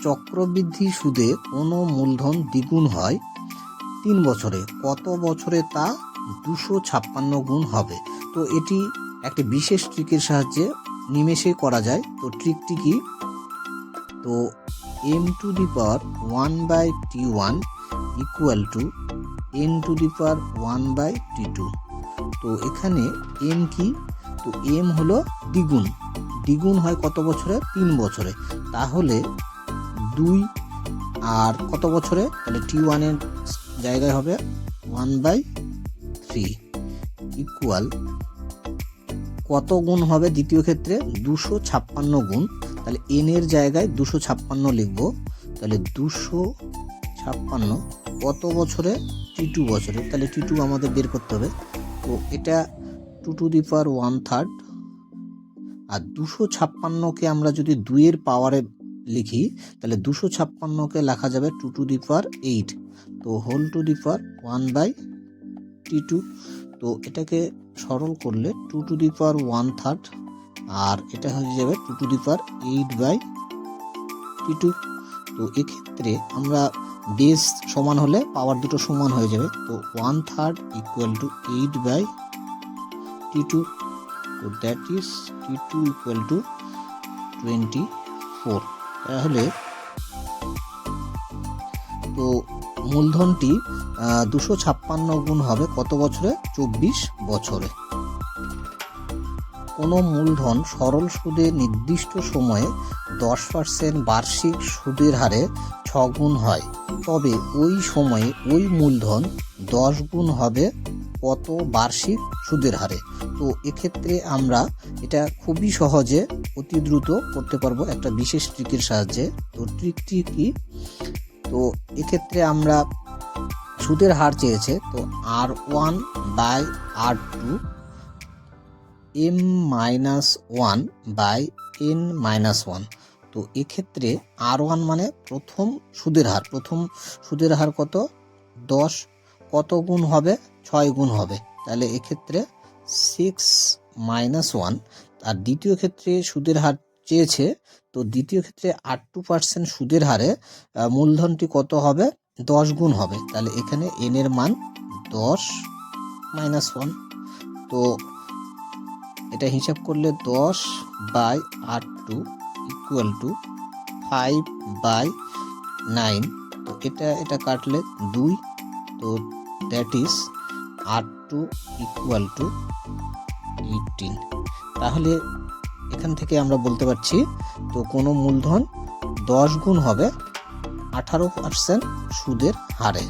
চক্রবৃদ্ধি সুদে কোনো মূলধন দ্বিগুণ হয় 3 বছরে, কত বছরে তা 256 গুণ হবে? তো এটি একটি বিশেষ ট্রিকের সাহায্যে নিমেষেই করা যায়। তো ট্রিকটি কি? তো m⁴1/t1 = n⁴1/t2। তো এখানে m কি? তো m হলো দ্বিগুণ। দ্বিগুণ হয় কত বছরে? 3 বছরে। তাহলে 2 আর কত বছরে? তাহলে t1 এর জায়গায় হবে 1/3 ইকুয়াল কত গুণ হবে দ্বিতীয় ক্ষেত্রে? 256 গুণ। তাহলে n এর জায়গায় 256 লিখব। তাহলে 256 কত বছরে? t2 বছরে। তাহলে t2 আমাদের বের করতে হবে। তো এটা 2⁻⁴ আর 256কে আমরা যদি 2 এর পাওয়ারে লিখি তাহলে 256কে লেখা যাবে 2⁸ তো (1/t2). তো এটাকে সরল করলে 2⁻⁴ আর এটা হয়ে যাবে 2⁸ তো এক্ষেত্রে আমরা বেস সমান হলে পাওয়ার দুটো সমান হয়ে যাবে। তো 1/3 = 8/t2। তো দ্যাট ইজ t2 = 24। তাহলে তো মূলধনটি 256 গুণ হবে কত বছরে? 24 বছরে। কোনো মূলধন সরল সুদে নির্দিষ্ট সময়ে 10% বার্ষিক সুদের হারে 6 গুণ হয়, তবে ওই সময়ে ওই মূলধন 10 গুণ হবে কত বার্ষিক সুদের হারে? তো এক্ষেত্রে আমরা এটা খুবই সহজে অতি দ্রুত করতে পারবো একটা বিশেষ ট্রিকের সাহায্যে। তো ট্রিকটি কি? তো এক্ষেত্রে আমরা সুদের হার চেয়েছে, তো r1/r2 m-1/n-1। তো এক্ষেত্রে r1 মানে প্রথম সুদের হার কত? 10। কত গুণ হবে? 6 গুণ হবে। তাহলে এক্ষেত্রে 6 - 1। আর দ্বিতীয় ক্ষেত্রে সুদের হার চেয়েছে, তো দ্বিতীয় ক্ষেত্রে 8% সুদের হারে মূলধনটি কত হবে? 10 গুণ হবে। তাহলে এখানে n এর মান 10 - 1। তো এটা হিসাব করলে 10/r2 = 5/9। তো এটা কাটলে 2। তো দ্যাট ইজ r2 = 18। তাহলে এখান থেকে আমরা বলতে পারছি তো কোনো মূলধন 10 গুণ হবে 18% সুদের হারে।